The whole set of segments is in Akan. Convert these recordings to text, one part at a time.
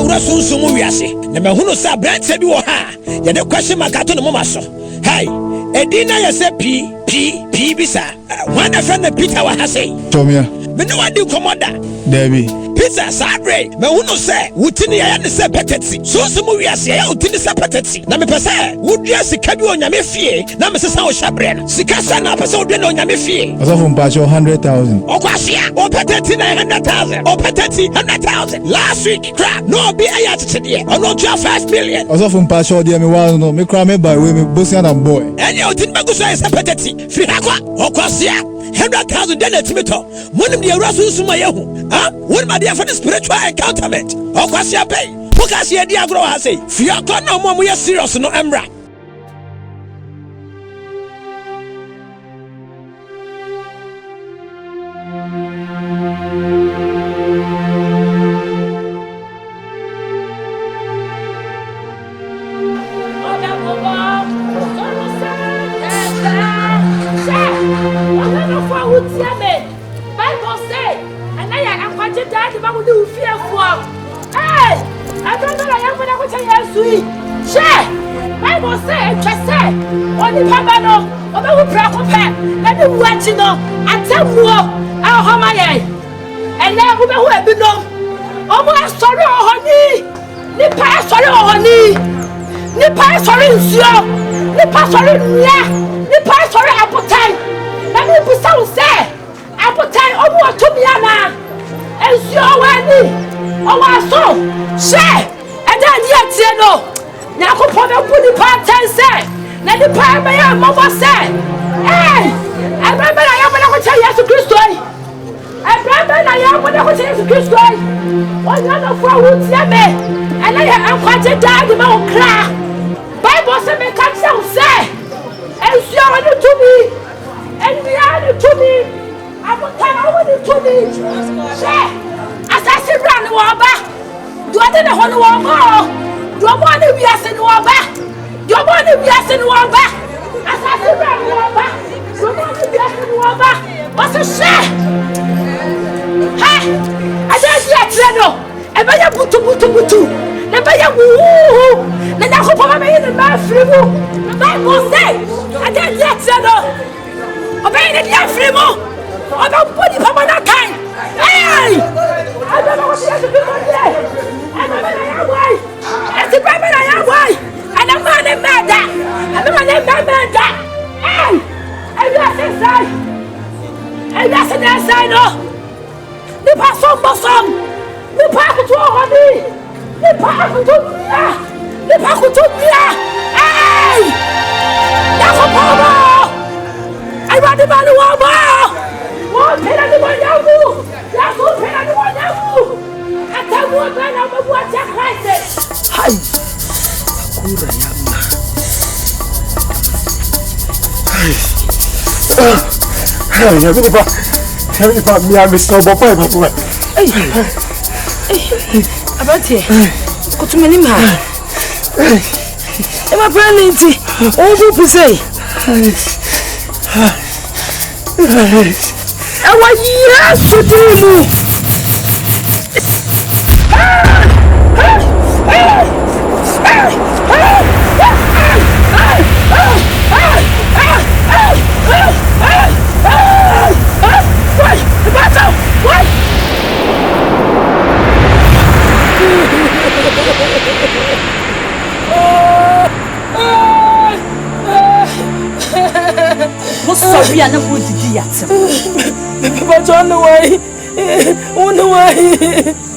awura sunsun mu wiase na mahunu sa branche bi wo ha ye de question makato no mama so hey edina ye se p bisa when the friend Peter wa ha say Tomia me no wadi komoda Debbie Peter Sadre mahunu se wutini ya ne se peteti sunsun mu wiase ya wutini se peteti na me pese wudua sika bi onyame fie na me sesa wo shabre no sika sa na pese wudua na onyame fie Asafo mpacho 100,000 okwasia o peteti 900,000 o peteti 100,000 last week crap no be aya tete ono 5 million Asafo mpacho de me wa no me kra me by we me bosia na boy enya otin baguso esa peteti free akwa okwasia 100,000 then timito monim de awura sunsuma yehu ah won ma de for the spiritual encounterment okwasia pay okwasia di agro ha say fi akwa na mo ye serious no emra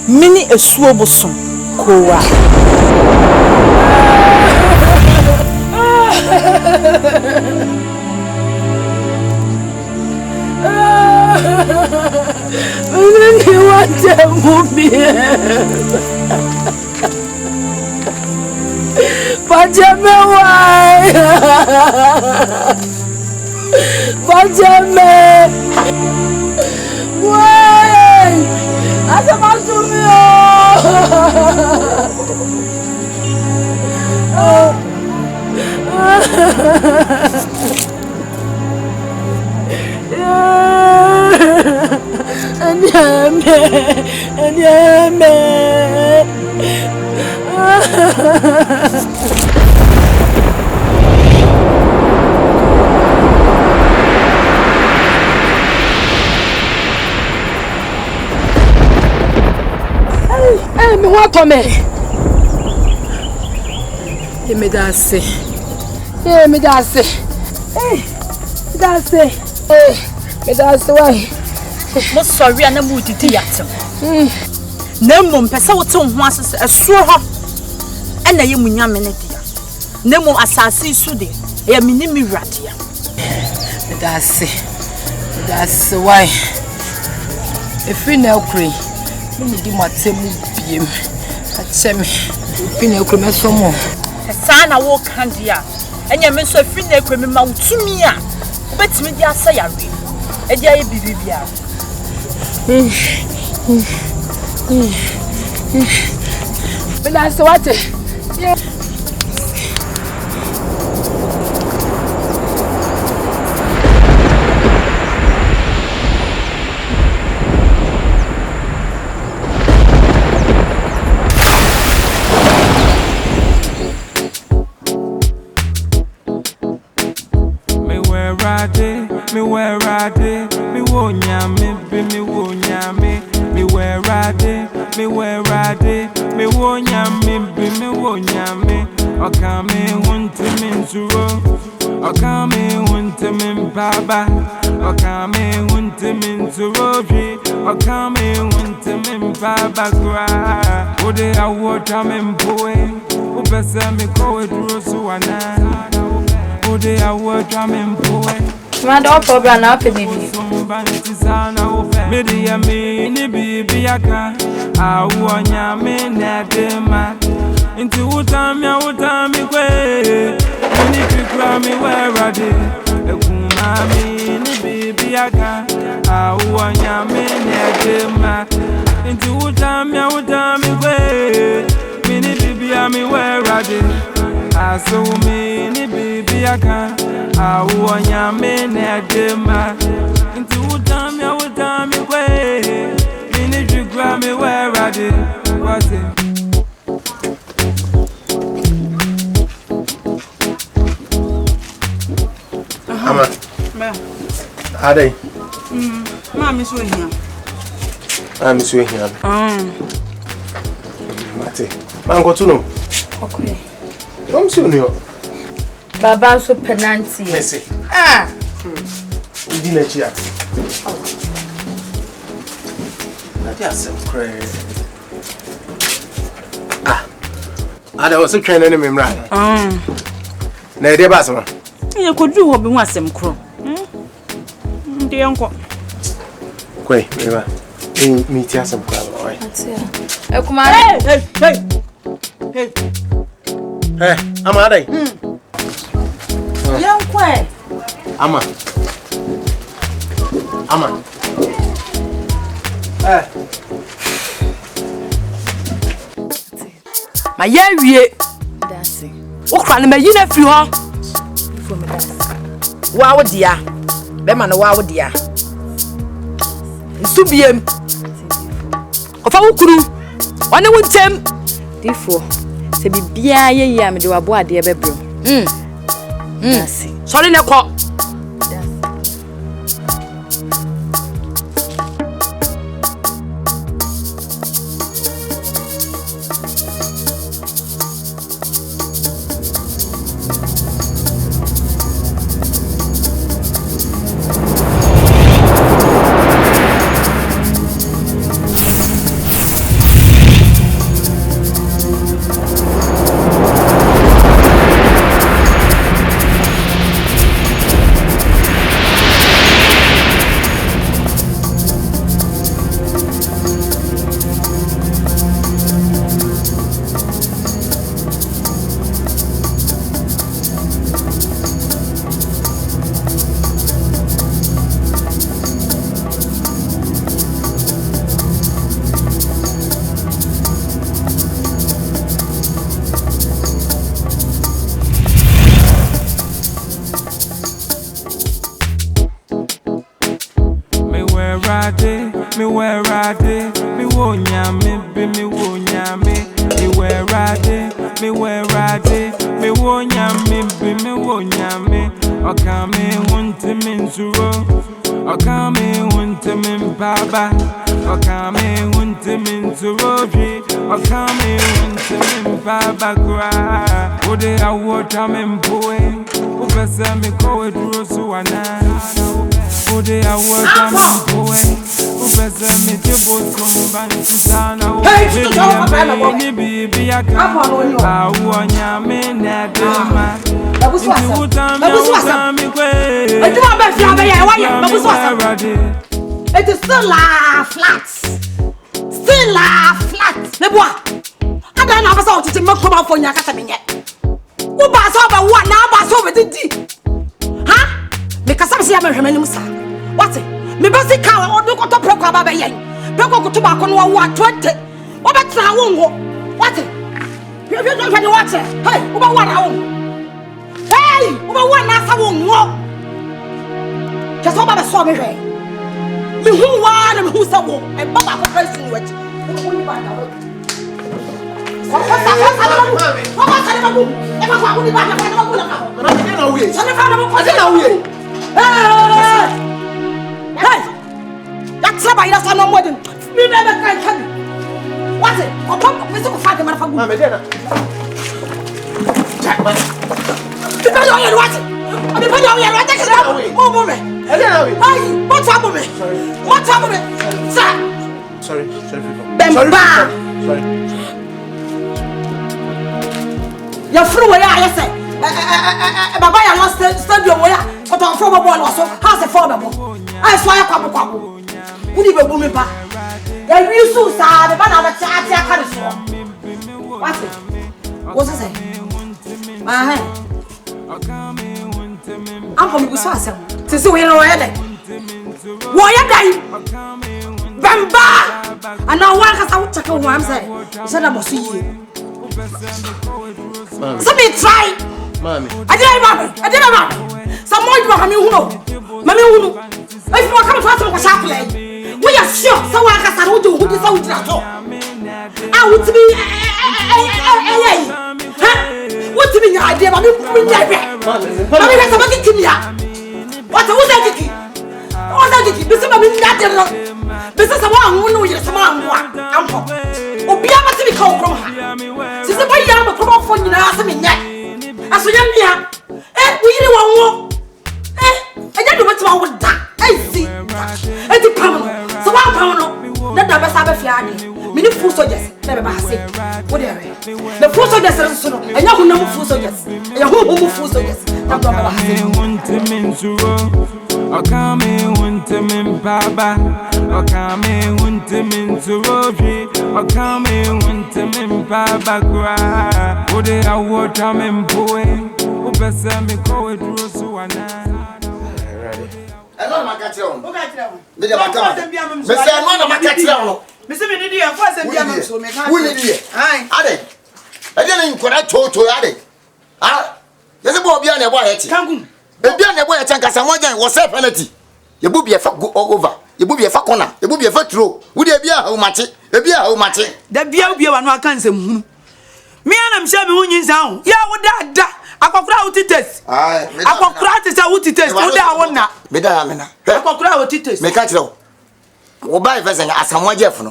Mini a swobosum, Koa. You want to move me? Pajame, why? Pajame, why? ASAMOAH to me, and Hey, me want to me. Hey, me dance. Hey, me dance. Hey, dance. Hey, me dance. Why? Mo sorry ana mo didi yatem. Na mum pese wo te ho asese esuro ho. Ana ye munyame ne dia. Na mum asase su de. Ya mini mi wrade ya. Me dance. Why? If you know crane, me di matemu biem. Atsem. If you know crane so mo. Esa na wo kan dia. Enya me so afi na ekwe me ma utumi a. Obetimi di asa yare. E dia ye bibibia. But that's what yeah. Me where I did, me wonya me be me wonya me where I did, me where I did, me wonya me be me wonya me. Okame wunti min zuro, okame wunti min baba, okame wunti min zuro bi, okame wunti min baba gra. Ode awota min boy, upese me KWADWO suwana. Ode awota min boy. Man, no problem, now, baby. Media me ni bibi aka awunya me na dema into utami kwe ni fikra mi werade ekuma me ni bibi aka awunya me na dema into utami kwe ni bibi mi werade aso me ni bibi aka awunya me na dema into utami kwe mini jugwa me where I did what it Ama Ade Mami so here. I'm so here. Mate. Man go to no. Okay. Come soon yo. Baba so penalty. Messi. Idi na chia. Ada was a train enemy, right? Na de basama. You could do what we want some crow. The uncle. Kwai, mewa. Me tia some crab, oi. Hey, come on. Hey. Hey, ama adai. Young kwai. Ama. My wie. Dancing. Okra na mayi na fi ho. For me dance. Wow dia. Be ma na wow dia. Nsu biem. Ofa wukuru. One wuntem. Difo. Se bibia ye ya me de wabo ade bebro. Dancing. Sorry na ko. Me where I did, me wonya me be me wonya me where I did, me where rade, me wonya me wonya me, okame wunte min zuro, okame wunte min baba, okame wunte min zuro, okame wunte min baba kra, ode awota min boy, upesa me KWADWO suwana, ode awota min boy, upesa me tebo tumban sana, ni bibi Akan, awunya me nedema. It is still flat. Still flat. Neboa. I don't know how to make come out for your catamine. Who pass over one now pass over the D? Huh? Because I'm saying I'm what? Me basic cow or do go to Procaba Bay. Don't go to back on 120. What about what? You don't want to watch it. Hey, about 1 hour. Hey, about 1 hour. Just over the sorry. Me who want and who's a woman and Papa pressing with. Hey, that's about your son. No wedding. You never can tell me. What's it? Or come, Mr. Father, my father. Depending on your watch. Depending on your watch. Oh, woman. Hey, what's up with me? What's up with me? Sir. Sorry. Bemba. Sorry. You're through where I say. Baba, I lost stadium where I got on from a ball or so. How's the former? I saw a couple. Who did you boom me back? They will so sad, the man of the chat. What's it? What's it say? I'm from Wisconsin. To see where you're headed. Why are they? Bamba! And now one has out to come. I'm saying, said I must see you. Somebody try. Mommy. I didn't. Some more you have Mammy, if you are coming to us, we are sure someone has a who is out at all. I would be what's the idea of me? Mammy, that's a bucket to me. What was that? What's that? This is my business. One who knows someone. I'm for. Oh, be able to be called from her. She's a boy, I'm a come off for you now. As a young man, we really want more. I don't know what's wrong with that. I see. It's a permanent. So I'm permanent. Let the best have a fiani. Many food soldiers never say. Whatever. The food soldiers are so. And you know who food soldiers. And you know who food soldiers. That's what I'm saying. Okame wunte min baba, okame wunte min zurobi, okame wunte min baba kwa. Ode awota min boy, upese mi KWADWO suwana. Hello, Makatio. Media Makama. Mr. Anwana Makatio. Mr. Benedict, I'm first and Diamond. Who need you? Aye. Ade. I didn't correct to Ade. Ah, there's a boy behind a boy. Kangum. Ebian the boy Chankasa Mojan was a penalty. You will be a fat go over. You will be a fat corner. You will be a fat row. Would there be a how much? There be a how much? There be a beer and I can't say. Me and I'm shabby when you sound. Yeah, what that? Aquacrout test. Aquacrout is a woody test. What I want now. Medamina. Aquacrout test. Make it low. Or buy version ASAMOAH Jeff.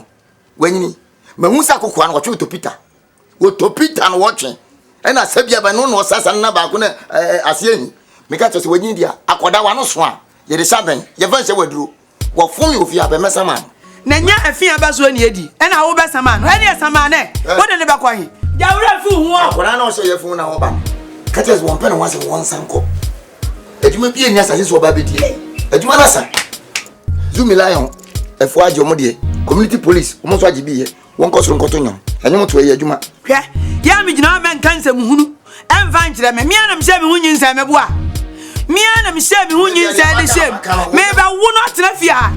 When you Mamusa Kuan watch you to Peter. What to Peter and watching. And I said, yeah, but no one says another as ye. Make us when India, AKWADWO no swan. Ye the Sabin, ye venture with Drew. What for you if you have a messer man? Nanya a fear bas when ye di, and I will best a man. Any as a man, what in the back way? Yawra fool, what I know, say your phone now. Catch us 1 penny once in 1 sanko. It may be in yes, as is what baby dear. At Manasa Zumi Lion, a four Jomodie, community police, almost what you be, 1 cost from Cotonou, and you want to a Juma. Yammy, no man can say Munu, and find them, and me and I'm shaving when you say me bois. Me and I'm shaving when you say the same. Maybe I will not left ya.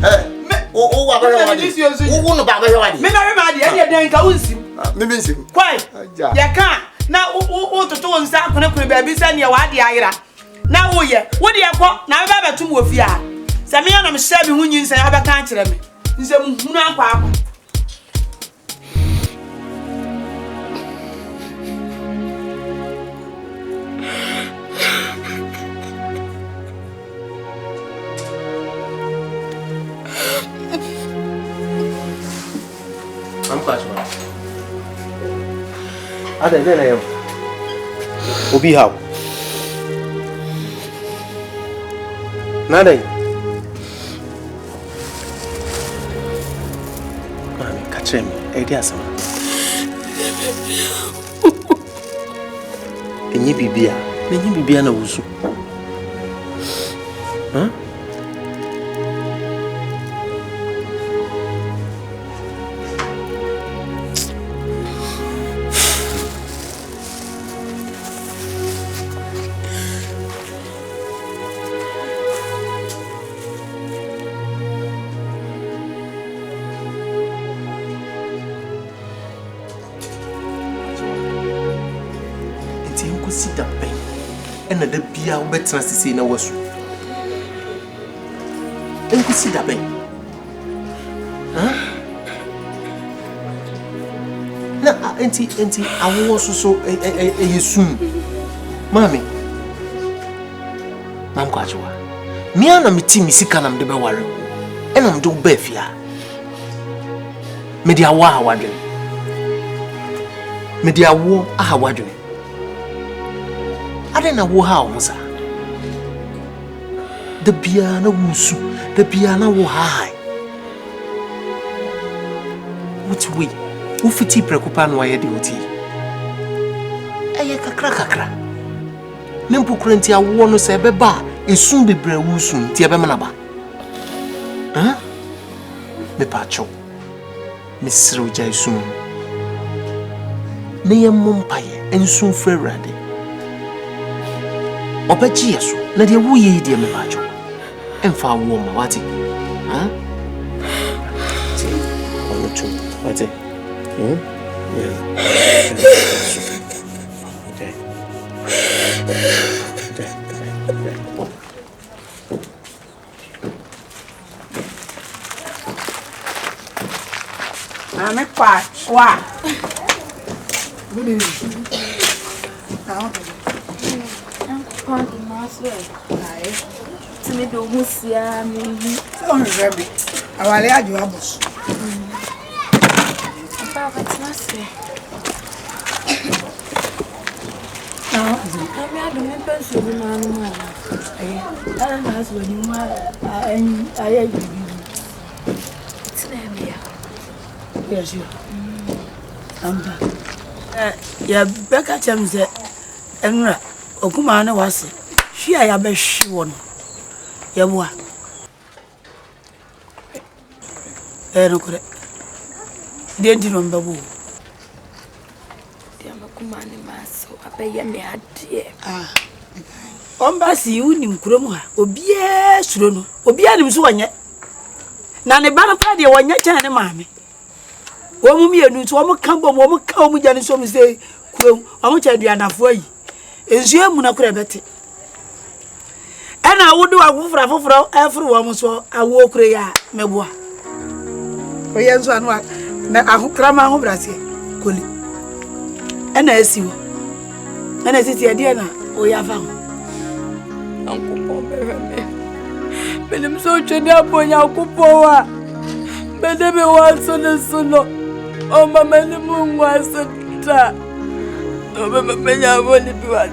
Oh, what about this? You won't about the money. Maybe everybody, and you're doing Kausi. Maybe quite. You can't. Now, what to do and start when I could be sending your idea. Now, oh, yeah, what do you want? Now, I'm about to move ya. Some man, I'm shaving when you say, I can't tell me. You say, I'm casual. Other than I am. Obi how? Nothing. Mommy, catch him. Hey, dear son. Enyi bibia na wusu. Huh? Sit up, and the beer better to see no was. And could sit up, huh? Now, auntie, I was so a soon. Mammy, Mam Quajua. Me and me team is sick and I'm the Bewari, and I'm doing Befia. Media Wa Wadri. Media War Awadri. I don't know how, Musa. The piano wusu, the piano wo high. What we? Ufiti preocupan wa yedi oti. Eye kakra. Nempu krenti awo no se beba, esun bebre wusu nti ebe manaba. Huh? Me pacho. Me sro ja esun. Ne yemompaye ensun frerade. Opechi yeso na de wo ye de me bajo emfa wo ma wati ha ti ono chu wati yeah Ame kwa good evening. To me, do Musia, me. Only rabbit. I will add you a bush. Yes, you. Yeah, Becca James, and Okumana was it. She I have a she one. Yawa. No correct. Didn't remember who. Dear Makumani Maso, I pay me a dear. Ah. Ombasi, you nim Kroma, Obia Srono, Obia Msuanya. Nane Banner Party, one yet, and a mammy. One me and two more come, one come with Janis, say, Quo, how much I do enough for you. Is your Munacrebet? And I would do a woof for everyone, so I walk rea, Meboa. Oh, yes, one what? I hope Crama Obrasi, Cully. And I see you. And I see a dear, oh, you have found Uncle Pombe. But I'm so chilly up on your cupoa. But there was on the suno. Oh, my man, the moon was a tar. Oh, my man, I want to do it.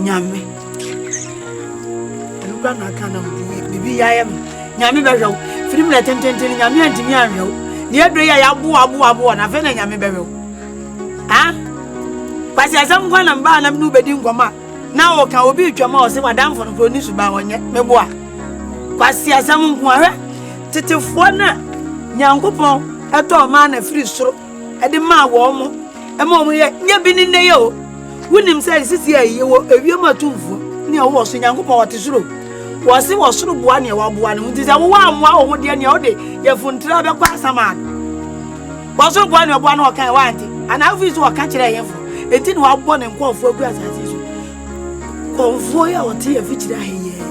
Yammy. I can't be. I am Yammy Barrow. Film let him tell Yammy and Timmy. Near Drea Abu and a Fenna Yammy Barrow. Ah? But as I'm going and ban them, nobody in Goma. Now, can we be your mouse if I down for the Bernice Asare, Meboa? But see, as I'm going to tell Fona, young couple, a tall man, a free stroke, at the man warm, a moment yet been in the yo. Wouldn't say, Sissy, you were a year or two near was in young couple at his room. Was it was through one year or one, which is a 1 hour with the other day, your phone travel quite some man. Was so one or one or can want it, and I wish to a catcher. It didn't have one and call for grass as usual. Come for your tea, which I hear.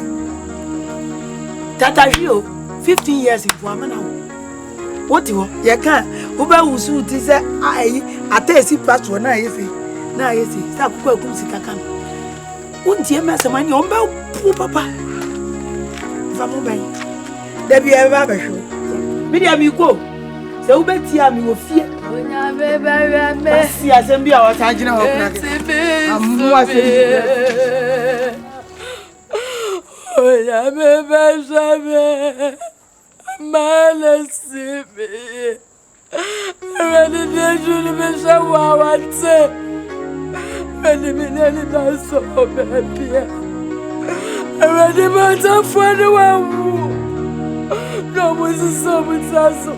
Tata Rio, 15 years in woman. What you can't, who will suit is I taste it past one. I see. Now, you see, stop welcome Sikakan. Wouldn't you mess a man on poor papa? There be a rubber show. Maybe I will go. So Betty, I'm your fear. See, I send me our Tajina. I'm no was so much as a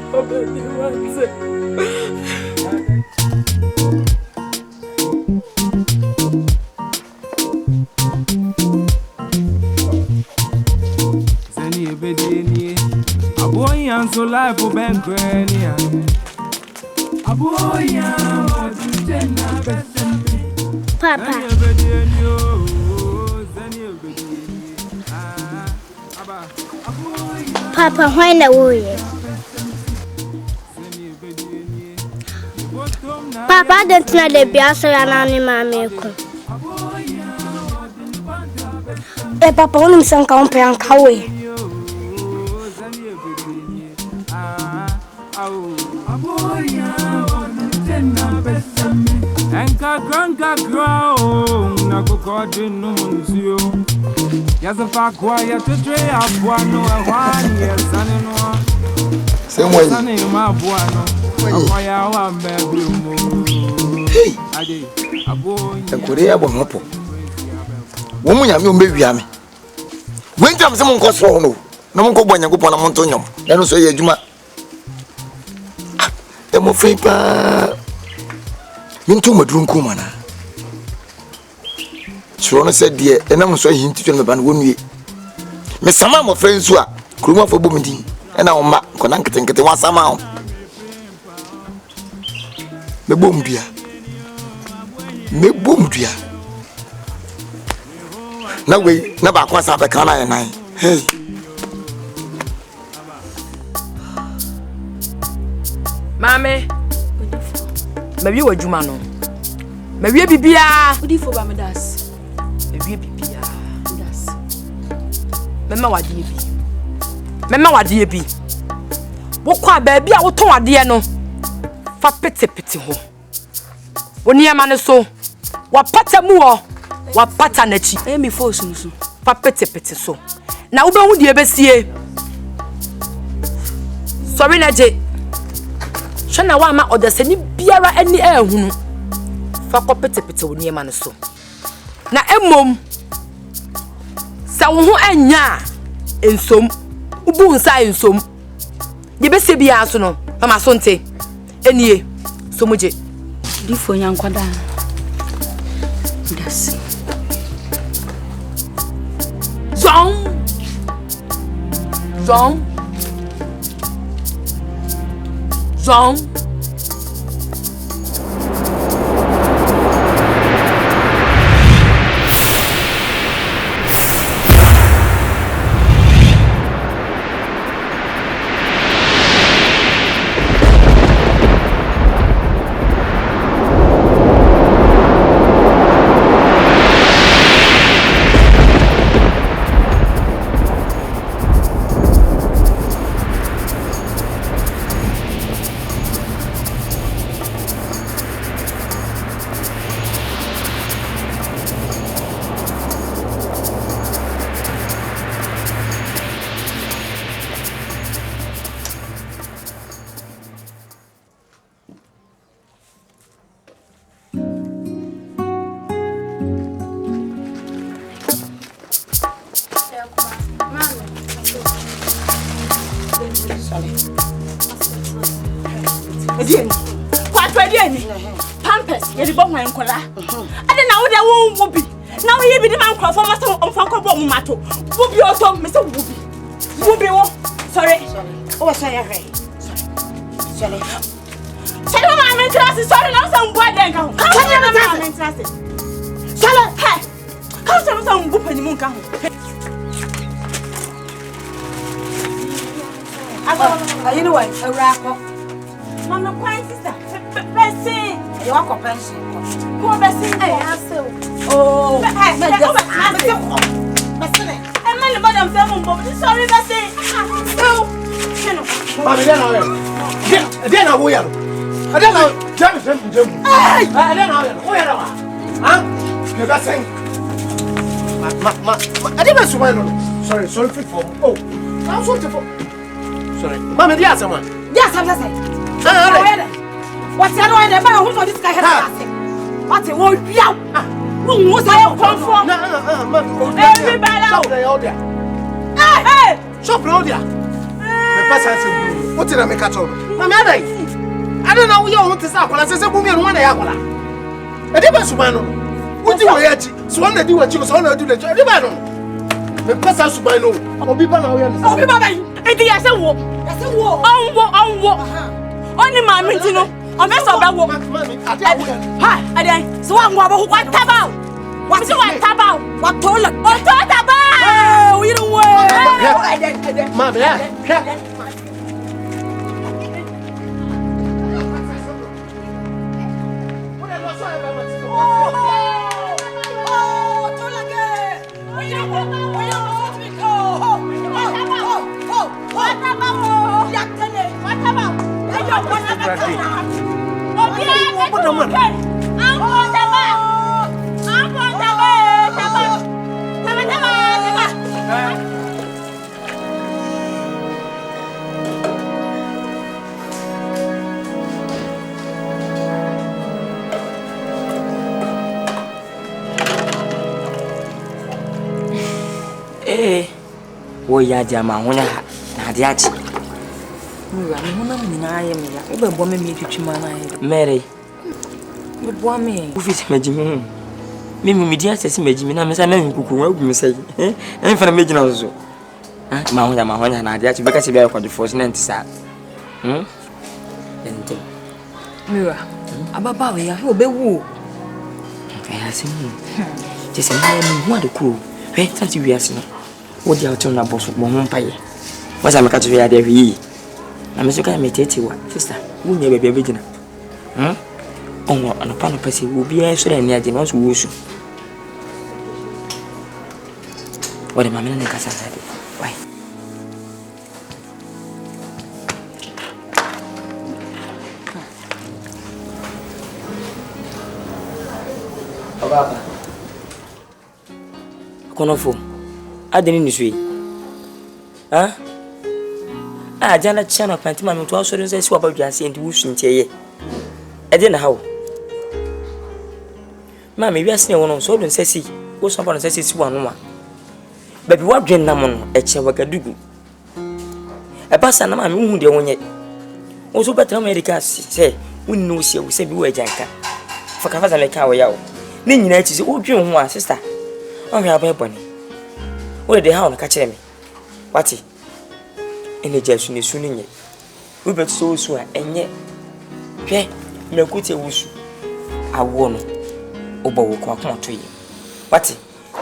boy and so life for Benquenia. A boy Papa. Papa, when the warrior. Papa, don't know the biasa and animal. Papa, only some company and Kawi. NKANSAH, na kukodi numunzio. Yazafa kwa ya tetre abuano awani yesanenwa. Semwe. Sane mabuano. Akwaya wa McBROWM. Hey. Ade abonya. Ekure abo hopo. Wo munya me ombewia me. Wentam se mon koso no. Na mon ko bonya gopon na mon to nyom. Na no so ye adwuma. E mo fei pa. Mintu madrun kuma na. Chiro no se de enam so hinti twa me ba no wonue. Me sama mo frensu a kroma fo bom din. E na wo ma kona nketenkete wa sama ho. Me bom dua. Na we na ba kwa sa be kana ye nan. Hey. Mame. Maybe what you man. Maybe bibia. Udi for Bamadas. Maybe bibia. Das. Mema wadi bi. Mema wadi bi. Wo kwa baby a wo ton ade no. Fa pete ho. Woni ama ne so. Wa pata mu ho. Wa pata na chi. Emi force nso. Fa pete so. Na wo be hu de besie. Sorry na je. Shana wa ma odasani biara ani ehunu. Fa ko pete woni ama ne so. Na emom sa wo ho anya ensom. Ubu nsa ensom. Ye besie bia so no. Mama so nte. Enie. So moje. Difo nyankwada. Das. Zong. Pampers, you don't want to I don't know that won't be. Now he be the man crawl for my son on Franco Mato. Whoop your tongue, Mr. Whoopi. Sorry. Oh, sorry. Sorry. I'm interested. Sorry, now some boy then come. Come on, I'm interested. Sorry, hey. Come some whoop and you won't come. You know what? A rack. Mama, quiet sister. Bessie. You are compensation. Come Bessie. Oh, I'm not madam film. Sorry, Bessie. Mami, then I will. I don't know. Jam. I don't know. Where am I? Huh? You got saying. I didn't sorry for. Oh, I'm sorry for. Sorry. Mami, dear someone. Yes, I'm just saying. What's the other one? Who's on this guy? What's the one? Yeah. Who was I come from? No. Everybody out there. Hey! Shop round there. The person said, what did I make at all? Mami, I don't know who you want to stop. I said, Bumi and one Yakola. I didn't know. What do you want? So one do what you was on to do the job. The person to buy no. I'll be by now. Oh, be by. And the Asa walk. Only my minute. I'm mess up that walk. Hi, and so I'm what about? What's your about? What told you? What told about? Oh, you don't want. Mami, wo ya jama honya na de achi Mura me hona nyina ye me ya wo be bo me twitwima na ye Mary me bo me wo fit magimi me dia sese magimi na me sa na nkuku wa gu me sai en fa na magina zo ma honya na de achi be ka se be kwa de force na ntisa ente Mura ababa we ya wo be wu ya simu jese na me hu adeko tanti wiase no wo dia otu na boso mo ho mpaye wasa me ka to ya de wi na me so ka me tete wa sister wo nya bebe begina onwo anopa no pese wo bia so na ni age no so wo su wale mama na kasa na de wai baba konofo adeni ni sui jana chana panti mami to asori nse si waba dwase enti wo suntieye ede na hawo mami wi asene wono so do nse si wo so ba nse si wanu ma baby wa dwen na mo no eche wagadugu pasa na mami hu de wonye wo so betra America se wonni no sie wo se bi wo ajanka faka faza me ka wo yawo ni nyina chi se wo dwen ho a sister o me abai boni wo de ha no ka kire me wati ene jesu ne sunu nye wo bet so so a enye hwe me kuti wusu awo no obo wo kwa kwa to yi wati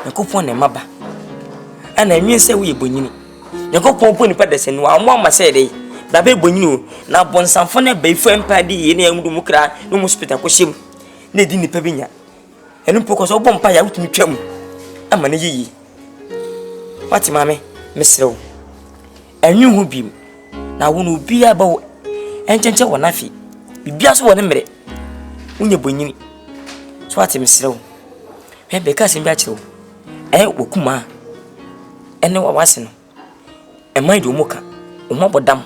me kopon ne maba ana enwe se wo ye bonyini ne kopon po ni padese no amwa ma se de da be bonyini na bonsanfo na be fu empade ye ne amdu mu kra no hospital ko shem na di ni pabinya enu poko so bompa ya wutumi twam ama ne yiyi wati mame mesrew enyu hu bim na wo no bia ba wo enchenche wo nafi bibia so wo ne mere unye bonyini so wati mesrew me be ka simbi a kirew wokuma ene wa wase no mai do muka o mobodam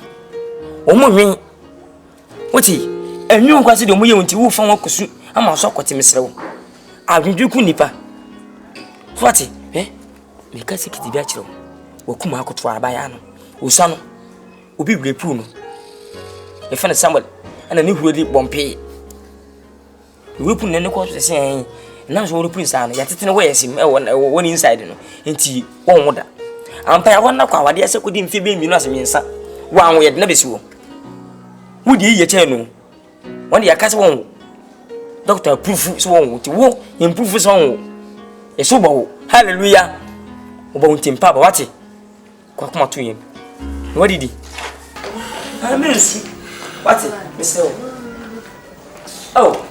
o mo hwen woti enyu kwase de mo ye wonti wo fa wo kusu ama so kwati mesrew adwudwu nipa wati me ka sikiti bia kirew wokuma akoto arabaya no usano obi brepu no e fa na Samuel ana ne huodi bompe wepu ne ko se na so wepu insane ya tetene we yesim won inside no enti won woda ampa ya wonna kwa wade ase kodi mfe be mi no asemyensa wa wo ye de na besi wo wudi ye che no won ya kase won doctor proof so won ti wo improve so won e so bo hallelujah obo ntimpa ba wate kwa kuma to yin what did he miss what Mr. Oh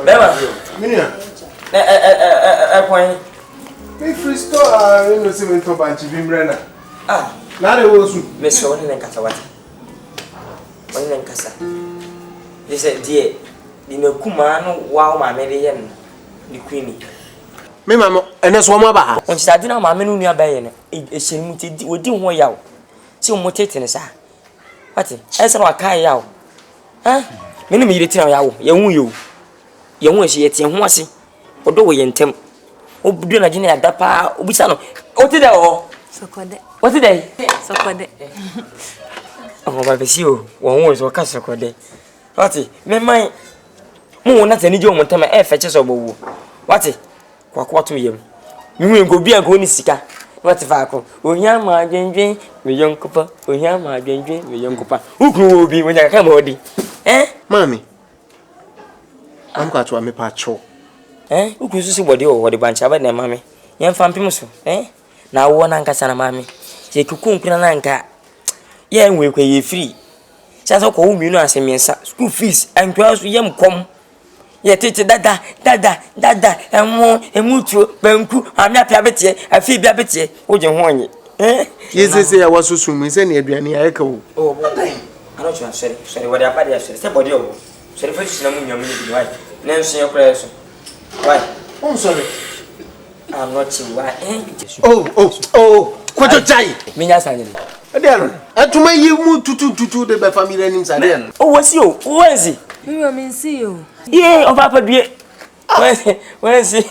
beba minia point me free store no se me to banchi bimrena na de wo su Mr. What in kata what When NKANSAH. They said, dear, the no Kumano, wow, my median, the queenie. Me, mamma, and that's one more. When she started on my menu near Bayan, it's a muted with doing what you so motivating us. What? As I carry out. Huh? Many military yaw, you. You won't see it in Wasi, or do we in Tem. Oh, do not generate that pa, Ubisano. What did I all? So called it. What did I? So called it. Oh, my Bessie, one was a castle called. What? Me, my moon, not any joke, time I fetches of boo. What? What to me? You will go be a good sicker. What if I call? Oh, yeah, my dream, my young copper. Oh, yeah, my dream, my young copper. Who will be when I come already? Eh, Mammy, I'm going to me patrol. Eh, who could see what you or the bunch of them, mammy? Young fan Pimuso, eh? Now one NKANSAH, mammy. She could cook in an anchor. Yeah, we pay free. Just a call me, no, me school fees and girls with young come. Yet, dada, and more, and mutual, Benku, I'm not Piabetier, I feel Piabetier, would you want it? Eh? Yes, I was so soon, Miss Adriani Echo. Oh, I'm not sure, sorry, what I had said, but you, so the first number your minute, right? Nancy, your prayers. Why? Oh, sorry. I'm not sure why. Oh, what a giant. Minas and to my you move to the family names again. Oh, what's you? Who is he? Me see you. Yeah, of Papa dear. Where's he? Where's he?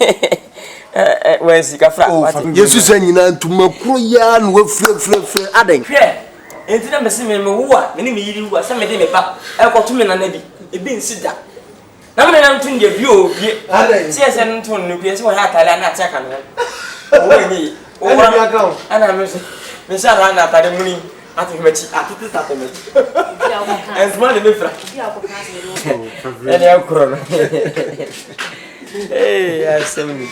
GAFAH. Yes, you send you to McBROWM with adding. Yeah, and then I'm assuming who are many you are some of them about. I got 2 men and it being sit down. Now, I'm to give you. Yes, and to nucleus or hat I not check on her. Oh, and I'm Miss Arana at the morning. I think after this happened. And small the different. And Akron. Hey, I send me.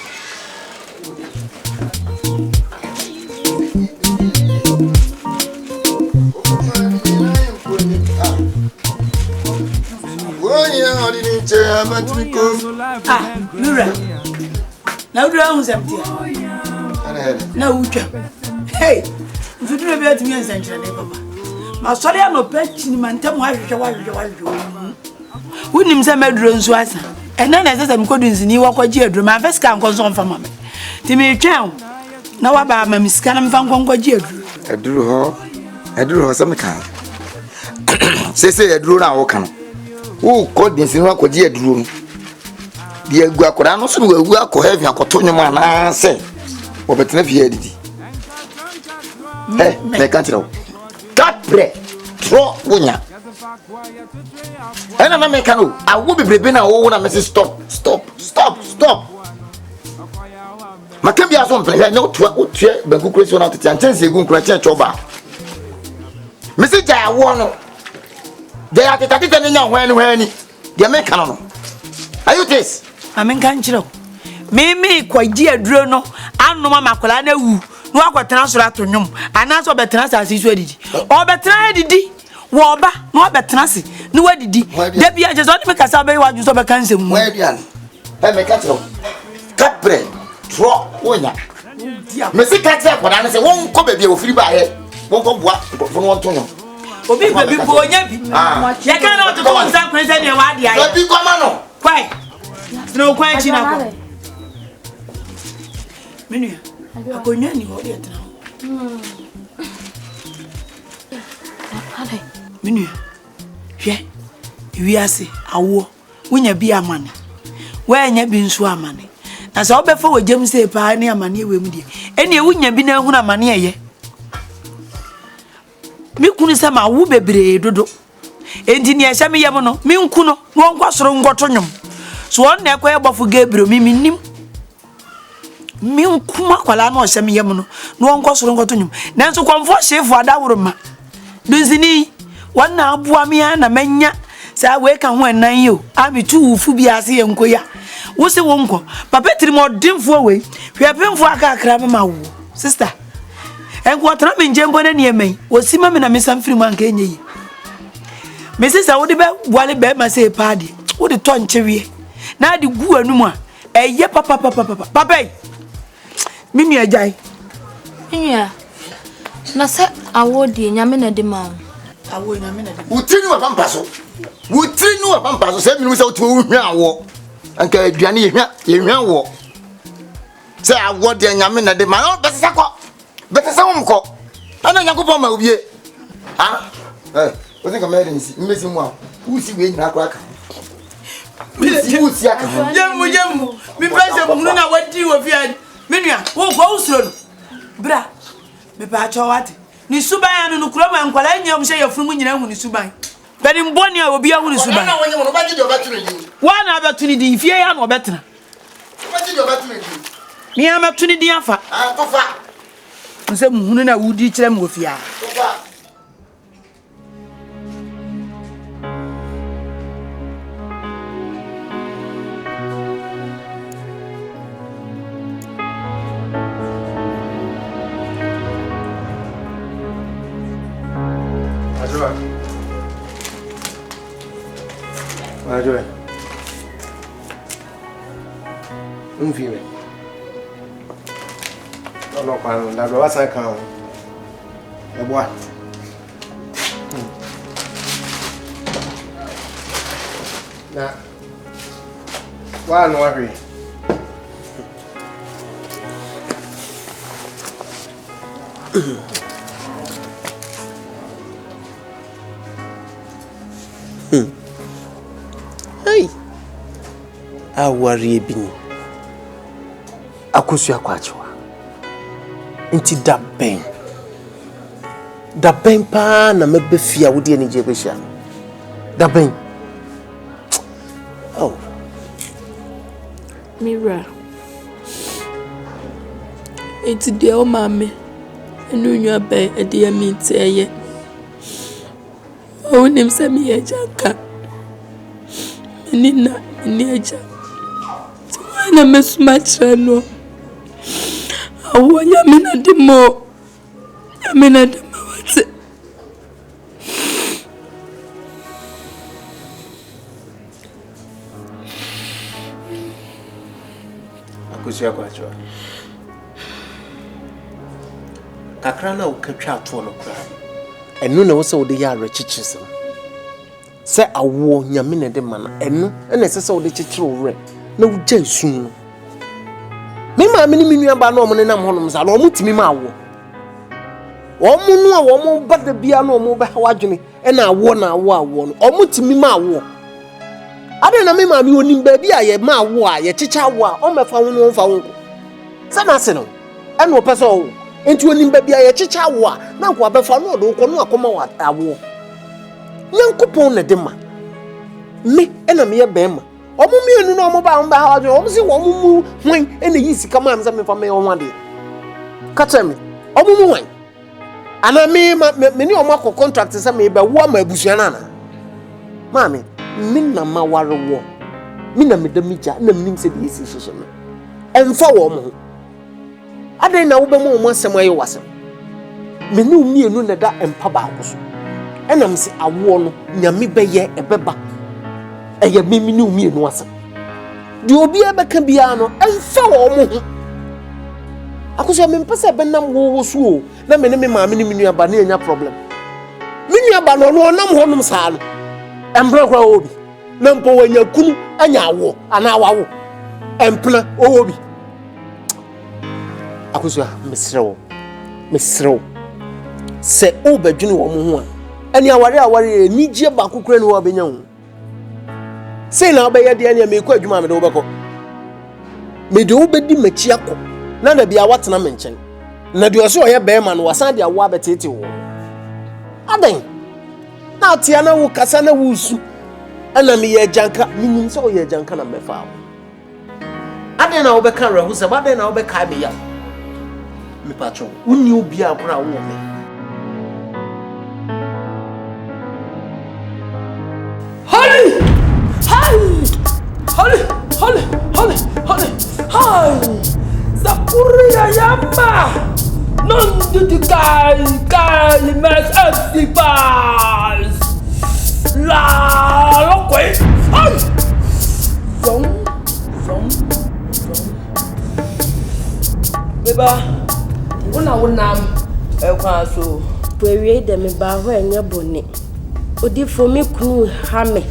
Nura. Now, drown empty. Now, hey. If you do not be at me and Papa, my sorry, I'm not patching my time. Why wouldn't him say medrons was? And then as I'm going to New York, my first can consume for mammy. Timmy Chow. Now about my Miss Cannon Van Congo. I drew her some kind. Say, I drew now, Akan. Who called this in what dear drew? Dear Guacorano, so we are coheaving a cotonia man, I say, or better if you had it. Eh, can't you? Capre, throw Wunya. And I'm mechanical. I will be breathing a whole and Mrs. Stop. Macambia some play, no, what chair, but good question out to chance you go crash over. Mrs. Jawan, they are the Tatiana when they are mechanical. Are you this? I'm in Canchiro. Mimi, quite dear Drono, and no mamma Colana woo. No, I got transfer to Num, and that's what Bernice is ready. Or Bernice, Waba, no Bernice, no, what did he? Debbie, I just want to make a sabay while you saw a cancer. Where you are? Have a cattle. Cut bread, drop, Wonya. Mr. Catcher, when I say, won't come be free by it. Won't go what for 1 to know. Oh, before you cannot go on some present your idea. Quite. No, quite enough. Many. I go near you yet now. Minu, we are say, I war when you be a man. Where you been so a money. As all before James say, pioneer money with you. Any wouldn't you be no money ye? Me couldn't say my woo be dodo. Engineer Sammy Yamono, me kuno, one was wrong got so on neck where Buffalo Gabriel, me. Me kuma kwala na ohye me yem no no nko soro ngoto nyum nanso kwamfo chef wada woroma dunzini wana abua me na manya sa we ka ho enan yo abi tu ufu bi ase yenkoya wo se wonko papa trimo dimfo we hwepemfo aka akra me ma wo sister enko tra me njembo na ne men wo sima me na me sam firimu anka enye yi me sister wo de be wale be ma se paadi wo de to nchewie na de gu anum a eye papa Mimi ajai. Yeah. Na se awodi nyame na de ma. Awo nyame na de. Utini wa pampaso. Utini wa pampaso se minu se otu hwa awo. Anka aduane ye hwa wo. Se awo de nyame na de ma no betese ko. Betese wo mko. Ana Yakobon ma obie. Ah? O think am nsi mmesi mu a. Usi we nyina akwa aka. Usi aka. Jemu. Mi pese mu na wadi wo fia. Menua, wo go usuro no. Bra. Me ba cho wate. Ni suban anu no kuro ma nkwala nyam hye yafunu nyina hu ni suban. Bani mboni a obi ahu ni suban. Na wonye mo ba gidi obetunu di. Wa na abetunu di fie ya na obetena. Ba gidi obetunu di. Mi ametunu di afa. Ah, tofa. Nse muhunu na wudi kire mo fia. Tofa. Ajoy. Unfime. No kwanu da go wasa kan. Eboa. Na. Wa no ahwe. Hey. Awari ebini. Akosu akwachiwa. Nti da ben pa na mebefia wodi ani je behia. Da ben. Oh. Mira. Enti de o mame. Enu nwa ben e de mi nteye. O nim se mi e janka. Nina nieja. Wana mesumachira no. Awo yamina demo. Yamina demo wate. Akusia kwacho. Kakra na ukatwa ato no kra. Enu na wo se wo de ya rechichesem. Se awo nyame ne de mana enu na se wo de chichire owre na wo gya sun no me ma me ni minua ba na omo ne nam honom sa na omo timi ma awo omo no a omo bada bia na omo ba wadwene na awo no omo timi ma awo ade na me ma me onim ba bia ye ma awo a ye chicha awo a o mefa ho no mfa ho nko sa na se no ena o pese o enti onim ba bia ye chicha awo a na nko abefa no do ko no akoma wa awo Nyankopon na de ma me ena me ye bema omo mienu na omo ba ha omo si wo mu hwan ena yi sika ma amza me fa me ho ade ka tell me omo mu hwan ana me ni omo akọ contract se me ba wo ma abusua na na mami me na ma ware wo me na me da mija na me nim se de yesi hyehye me emfa wo mo ade na wo be mo mo asem ayi wasem me ni mienu na da empa ba akoso enam se awo no nyame beye ebeba eye mimi ni umi enu asa di obi ebeka bia no emfa wo mo ho akoso me mpese benam wo so na me ne me maame ni minu aba na enya problem minu aba no no nam ho nom saa no embra kwa obi na mpo wanya kunu anya awo ana awawo empla obi akoso mesrew se obadwene wo mo ho a ani aware enije ba kokura ni wo benya hu sei na obeye de ani me ko adwuma me de wo beko me de wo bedi machi akọ na da bia watena me nchen na de oso oye be ma no wasan de awo abetete wo adan na tia na wo kasa na wo su ana me ye janka minim se wo ye janka na mefa awo adan na wo be kan rehu se adan na wo be kai me ya me patron unni obi akora wo me Hi! Sakuria yamba! Non du kai mes astivas! La lokwe! Hi! Zong. Beba, una so. we de me ba ho enye bone. Odi for me kunu ha me.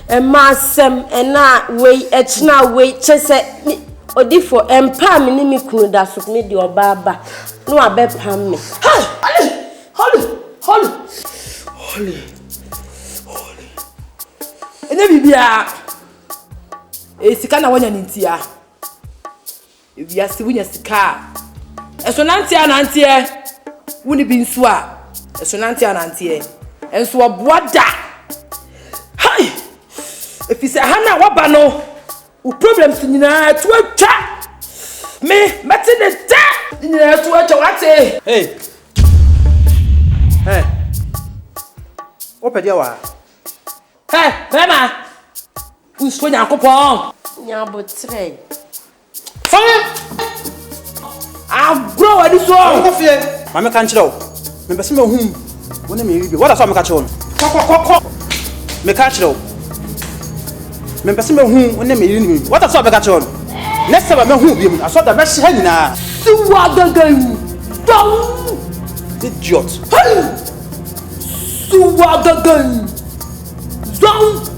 E masem e na we e china we chese odi for empa me ni me kunu da so me di oba no abepam me. Holy. Ene bibia. Sika na wonya nintia. Bibia si wonya sika. Eso nantia. Wuni bi nso a. Eso nantia. Enso oboada. Hai. Efise hana waba no. U problems nyina to atwa. Me meti ne ta. Nyina to atwa wate. Hey. Open your wa. Hey, Bema. Who's going to go? Nyabotre. Fire! I'll grow at this one. Mamma can't show. Me person me whom. When me be. What I me catch on. Me catch though. Me person me whom when me uni. What I saw me catch on. Next time me whom be. I saw the best hen na. See what the game. Don't. Idiot. Hey. See what the game. Don't.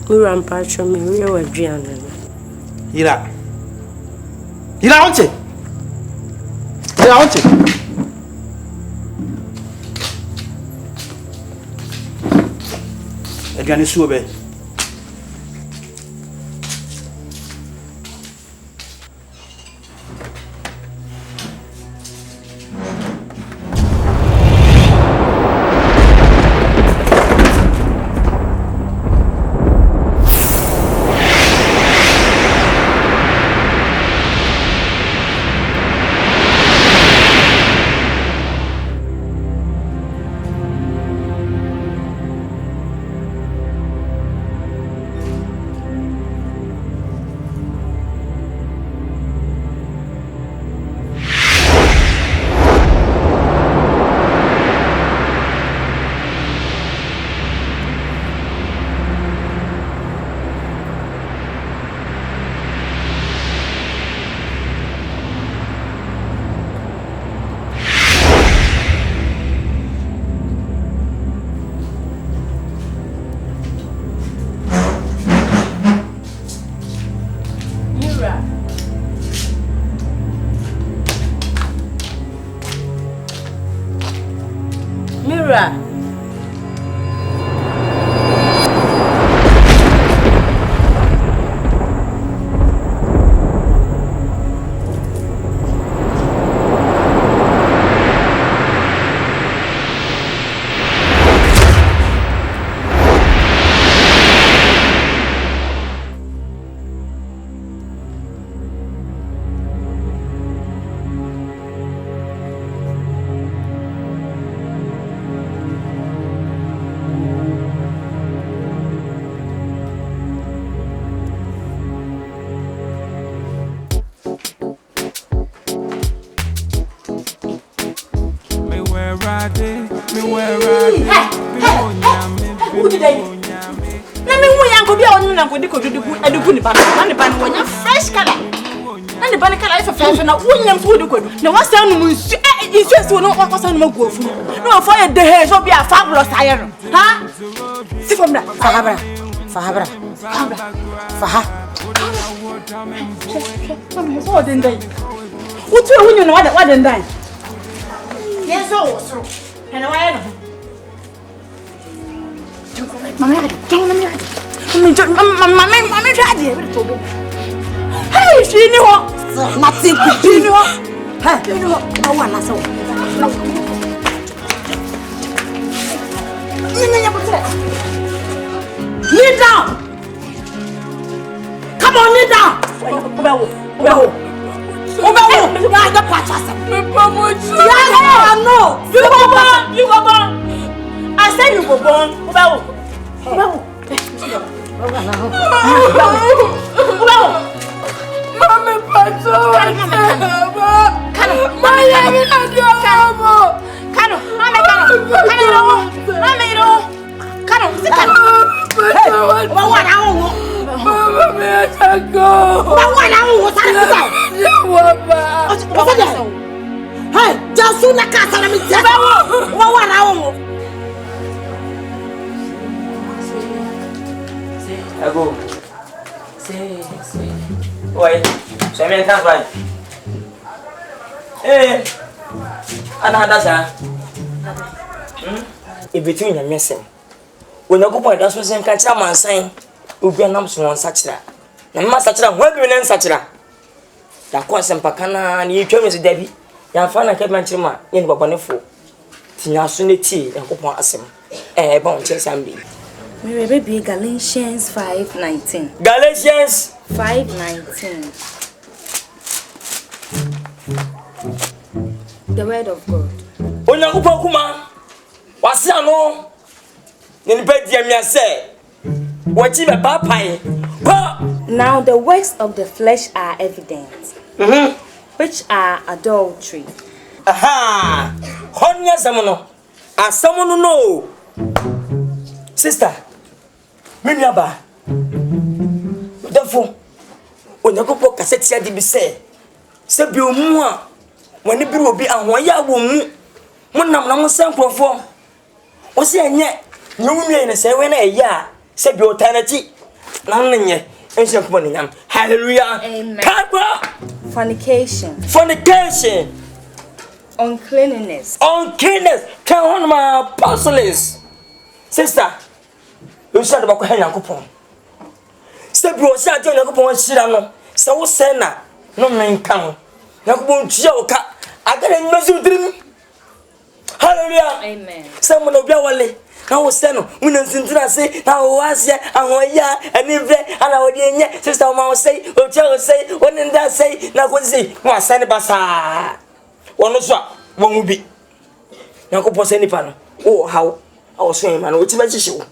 Mira mpacho me we wa duane. Ira onche. Aduane suo be. Mira. Fresh color. And the banana color is a fresh and a woman food. No one sound is just no one sound no go food. No fire the hair shall be a fabulous iron. Huh? See from that. Fahabra. What didn't they? What's your woman? What didn't they? Yes, so. And I Mamma, don't let me. Mamma, hey, she knew nothing. She knew her. No one. Kneel down. Come on, kneel down. You go born. I said you go born. Mommy, Ago. See. Wait. So me can't find. Eh. Ana dasa. Between your messing. When you go by that was in catch a man saying, Ubi and Namson on Sachra. And Master, where be in Sachra? That was some Pacana, and you came as a Debbie. Young Fana kept my chima in Babanefo. Tina Sunity and Copa Assam. Eh, bon chess and be. We be Galatians 5:19. Galatians 5:19. The word of God. Onyakupa kuma wase ano ne nipa dia mi ase wachi be papai pa. Now the works of the flesh are evident, which are adultery. Aha, honya zamono asamono no. Sister, miniaba therefore onyakupa kaseti adi bi se bi omu a wani bi obi ahoya wo mu monam na mo sankrofo o se enye nyumwe ne se we na eya se bi otanati na nenye ense ko nyam. Hallelujah. Amen. Papa. Fornication. Uncleanness. Can one my apostles. Sister, you said about Yankupon. Se bi o se ajo Yankupon shira no se wo se na no men kan Yankupon tua o ka agara nmezu dream. Hallelujah. Amen. Someone will be away. Now, Seno, when I'm say, now was ya, and ya, and if and our dear sister, Mama say, or Joe say, one and that say, now what say, my son, Bassa. One was one will be. Now, go any pan. Oh, how I was saying, man, which is you.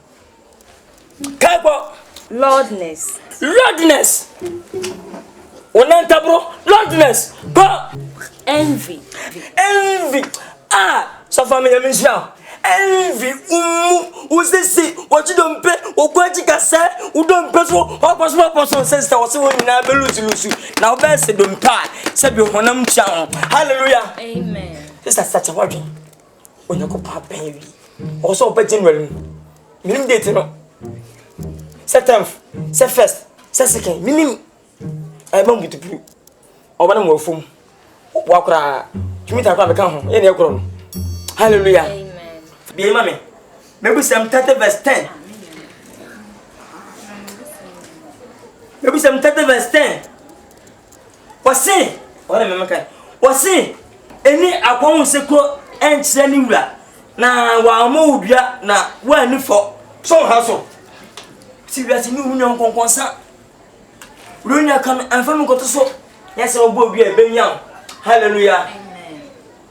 Kaipo, Lordness. One tabro, Lordness. Go. Envy. Ah, so family now. Envy, who's this? What you don't pay, or what you can say, who don't pay for what was my person says that was when I lose. Now, best don't tie, said your honum chow. Hallelujah. Amen. This is such a word. When you go pop baby, also betting well. Minim dating. Set 10th, set first, set second, minim. I won't be to prove. Or one more fool. Walk around. You meet a crab account, any acron. Hallelujah. Amen. Be mommy. Maybe some 30 verse 10. Maybe some 30 verse 10. What's it? What am I making? What's it? Any akwan seko enche ni wura. Na wa mo wura na wa ni fo. So haso. Si wura si ni unyon konkonsa. Runya kan anfam ko to so. Yes obo obi e benyan. Hallelujah. Amen.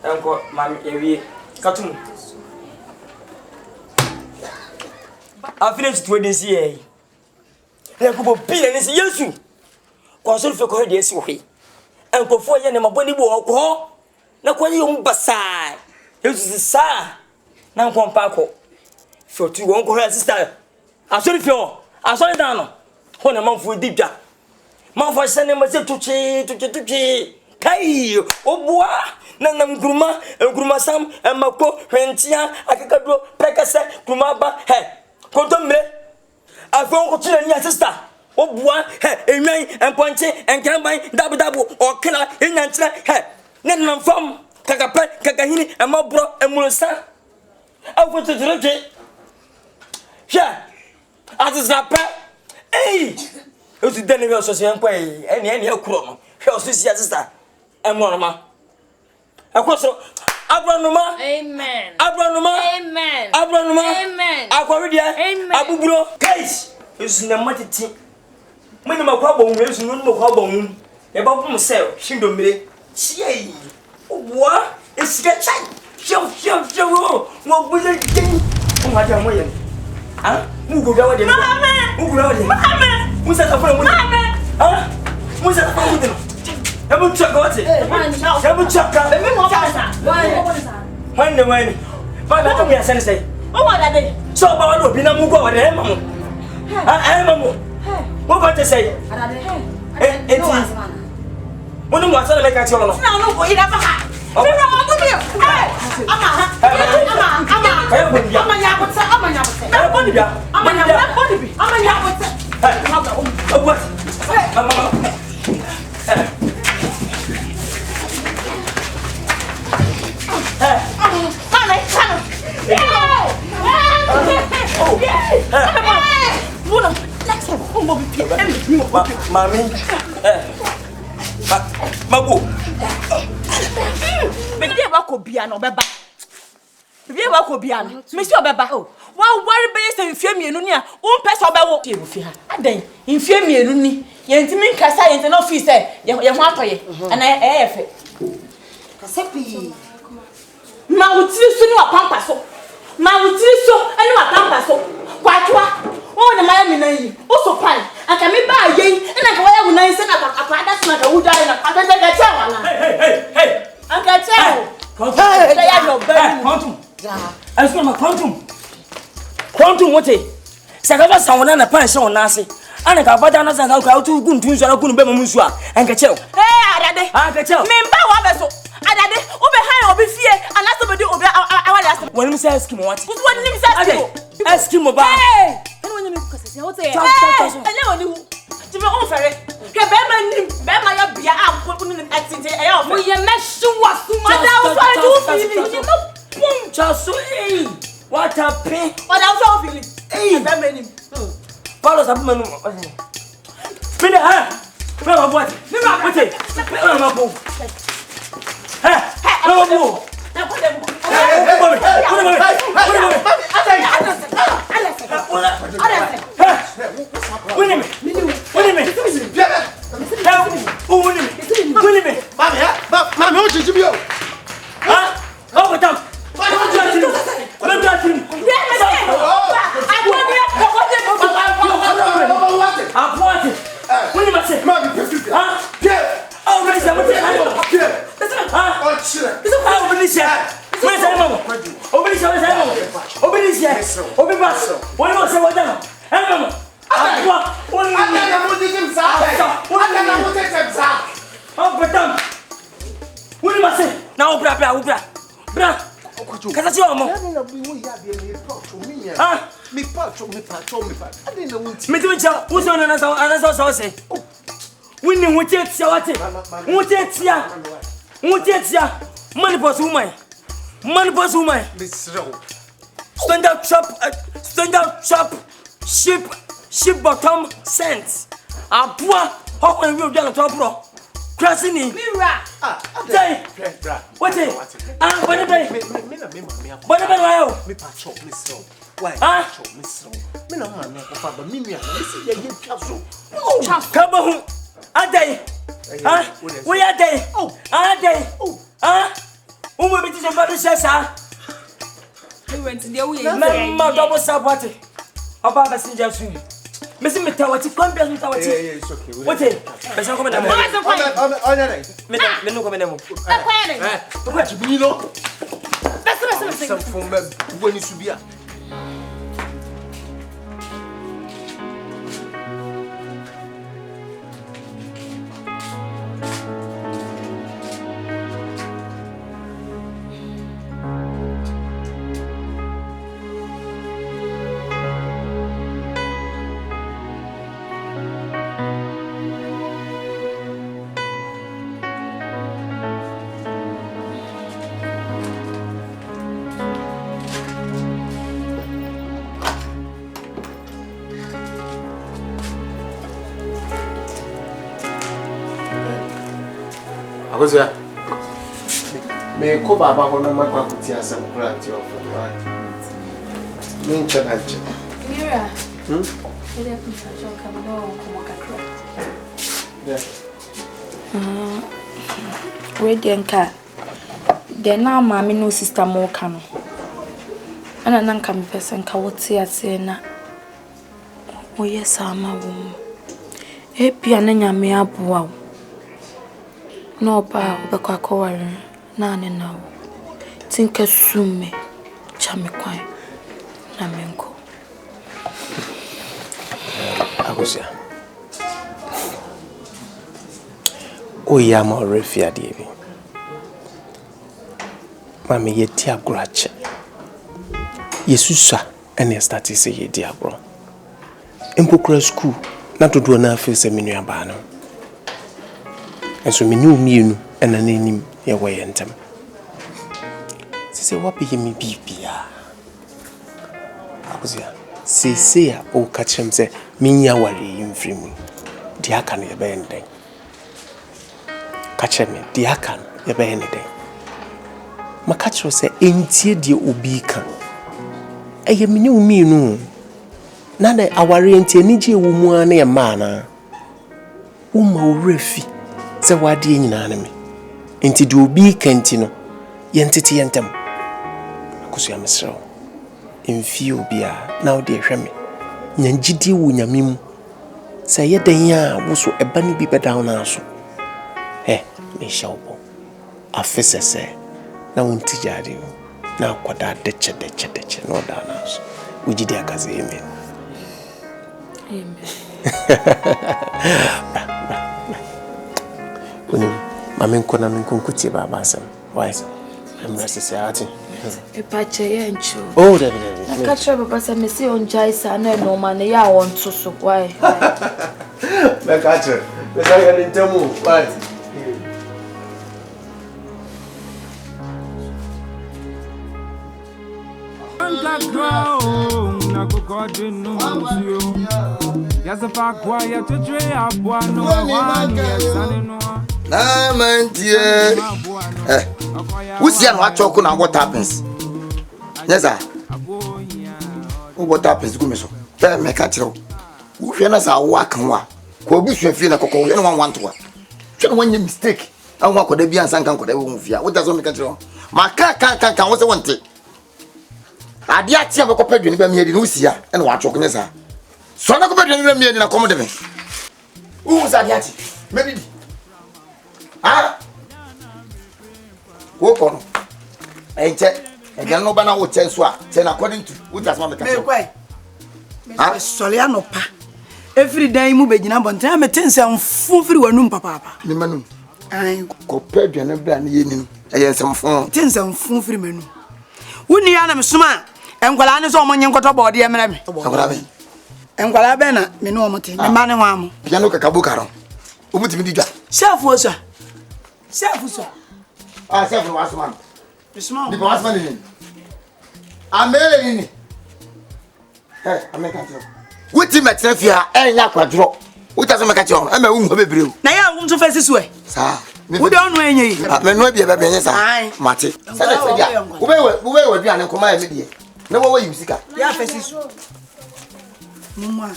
Enko mami ewie. Katum. I finished with this year. I could be and say, yes, you. Consult for courteous way. And go for you and my body walk. Now, when you basai, this is the sir. Now, come back. For 2 won't go, sister. I saw it for. I saw it down. When a month with deep down. Mouth for sending myself to chi. Kai, oh, boy. Nanam Gruma, and Gruma Sam, and Mako, Rentia, Akakado, Pekasa, Grumaba, hey. Contombe, I found your sister. Oh, boy, a man and pointing and can buy double or killer in Nantra. Hey, Nanam from Kakapet, Kakahini, and McBROWM and Musa. I want to drink it. Yeah, as is not bad. Hey, who's the Daniel Association way? Any chrome. How's this sister? And Morama. Of course. Abranuma. Amen. Abranuma. Amen. Abranuma. Amen. Aquaridia. Amen. Abubro. Guys, it's in the matty. When my problem is no more problem. About myself, she don't me. She. What? It's get tight. Show. What was it? Oh, my damn way. Huh? Who go down with him? Who go down with him? Who's that from? Huh? Who's that from? Ebu chaka wati. Ebu chaka. When the Father, come here, say. Oh, what are they? So, I will be no more over there, Mamma. I am what about to say? One of my make a child. No, we never have. Mommy, Mabu. Maybe I could be an obeba. Maybe I could be an Mr. Beba. While worry based in Femi Nunia, one person about you fear. And then in Femi Nuni, Yantimin Cassa in an office, you want to and I have it. Casepi. Mautisio, no pampaso. Mautisio, and no pampaso. Quatwa. Oh, the Miami, also fine. I can be by ye, and I go when I send up a father's mother who died. I can tell. Hey, I can tell. Hey, quantum. I was going to quantum. What a Sagava someone and a pension on Nancy. And I got bananas and how to go to I couldn't be Musua and catch you. Hey, I can tell. Member one vessel. I did behind or be fear, and that's somebody over our last one. Say Eskimo, what? What name is Eskimo? Eskimo, hey! And when you make because I say, I never knew. To be on ferry. Bema, be out, put in the accident. We are not sure what just what a pain. What I was feeling. Hey, Bema, follow some man. Spin her. Never what? Never put it. Ship bottom sense. A poor hawk and real down top rock. Crossing in. Mira. What is Missing me tower to come back with our tea. What is it? What's that? Me ko baba ko na makwa kuti asam kura ti of right. Me nchaje. Mira. Ile kumshacho kama no kumakakra. We denka. De na mama no sister mo kanu. Ana nan kam person ka wote ase na. Oye sama wo. E bia na nyame aboa wo. No pa obekwa koware na ne na wo. Tinka sume. me kwan na menko. Agusia. Oyama refia devi. Mami yeti agrache. Yesusa ene start say yeti agro. Empokra school na dodo na afi se menu aba no. Enso menu mienu ena nanim ye woye ntem. Sise wapi yemi bibia. Agusia. Sise a o kachem se minya ware yimfrimu. Di Akan ye be ndeng. Kacheme di Akan ye be ndeng. Makachro se entie die obi kan. Eye mini umienu. Na na aware entie nije wo mu ana ye ma na. Wo ma orefi se wade nyina na me. Enti di obi kanti no ye ntete ye ntem. Akusu ya mesro. Emfi obi a na wo de hwe me. Nyanjidi wo nyamim. Se ye den ya wo so eba ni bi beda na so. Me shawbo. Afesese na wonti jade na kwada deche no da na so. Ujidi akaze amen. Amen. Mami nkona nkunkuti baba asem. Wise. I'm restless ati. Epache ye ncho. Oh, there. Akachre baba se me se onjai sa na no man ya won to so why. Me kachre. Me say ya ntemu. Why? Na kokode no musio. Yaza fa kwa ya to dre abwa no wa yesane no. Na mantie. Wusia no achoko na what happens? Yes sir. What happens go me so. Tell me catch you. Wo hwe na sa wo akan wa. Ko busu afie na kokko hwe no want to wa. Hwe no wanye mistake. An wa koda bi ansan kan koda wo fia. Wo taso me catch you. Ma kan wo se wonte. Ade atia be kopa dwene ba mi adi no wusia e na wa achoko nyesa. So na kopa dwene ba mi adi na komo de me. Wo sa ade ati. Me di. Ah. Wo kono. Enche. Egan no ba na wo chen so a. Chen according to what does man make. Me kwai. Ah, sole anopa. Every day mu begina bonta me tense amfu firi wanum papa. Ni manum. Ai, Kopa dwene ba na ye nim. Eye nsem tense amfu firi manum. Wuni ya na me suma. Enkwala ne so omonye nkoto bode emre me. Enkwala be. Enkwala be na me no omote. Me ma ne ho am. Piano kakabu karo. Omutimi di dwa. Chef osa. Chef so. Ah, chef no wasman. Bisma. Di wasman ni. Amele ni. Ameka tro. Wuti metrafia enya kwadro. Wuta so meka tro. Ama wu bebreu. Na ya wu so fesi so e. Sa. Wo de onu enye yi. Me no bia be enye sa. Mate. Sa na se dia. Wo be aduane koma ya me die. Na wo yi sika. Ya fesi so. Mumma.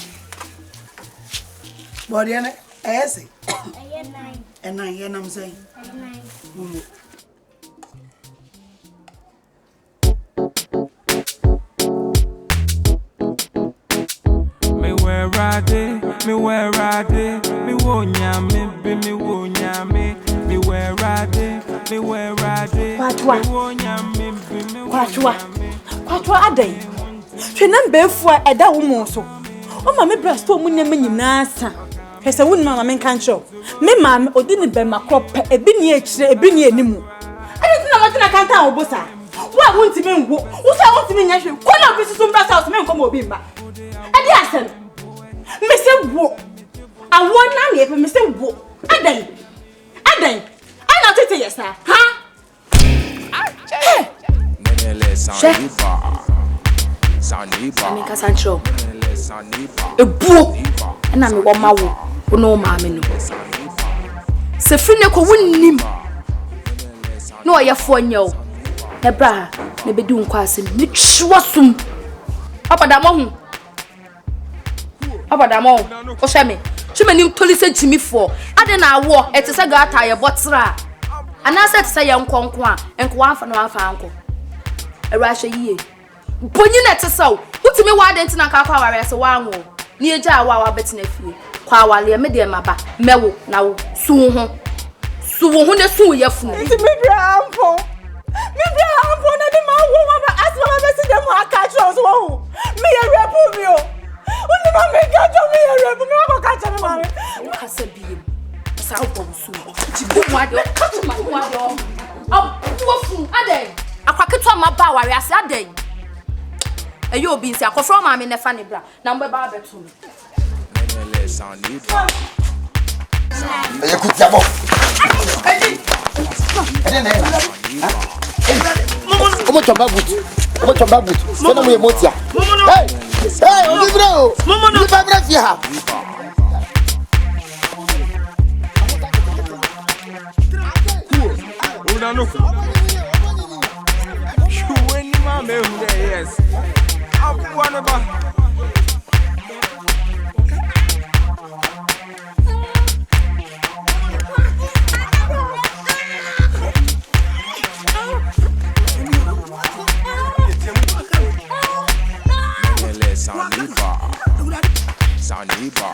Body na ese. Aye 9. And I hear them saying, 9. Me where I did, me wonya me wonya me where I did, me wonya me Kwatwa adai. Hwe na mbefu a eda wo mo so. O ma me brasto mu nyam nyina sa. Hwese wonu ma me kan cho. Me ma me odi ni be makrop ebi ni ekire ebi ni animu. Ade tina ma tina kan ta obosa. Wa wonti me ngwo. Wo sa wonti me nya hwe. Ko na bi susu mba sa so me nkom obi mba. Ade asem. Me se wo. Awon na me me se wo. Adai. Ana tete yesa. Ha? Sani kasancho. Ebu. Na me wo mawo. Ono ma me no. Se frine ko wonnim. No ya fo nyao. Na bra na bedi unko asem. Ni twosum. Apadamo o shame. Chime ni tolise jimifo. Ade na awo etese gata ye botra. Anase etese ye nkonko a enko afa na afa anko. Erashe yiye. Bonyi na etese utimi wa de ntina ka kwa ware se wa anwo. Ni eja awa wa betina fie. Kwa wale me de maba mewo na wo su ho ne su ye funu. Iti me bra ampo na de ma wo ma ba asma ba se dem catch us wo. Me ye repu me o. Oni ma me catch me ye repu me ko catch me ma. Wo ka se bi em. Sa wo bo su. Ti bu mu ade. Catch my wo ade. Wo fu ade. Akwaketo ma ba ware ase ade. Eyo obi nsi akofro ma me nefa ne bra. Na mbe ba betu. Eye kutia bo. Omo chomba butu. Sena mu emotia. Hey! Hey, obi bro. Ni ba bra fi ha. Una no. Shuweni mame hu yes. Abwana ba. Saniba.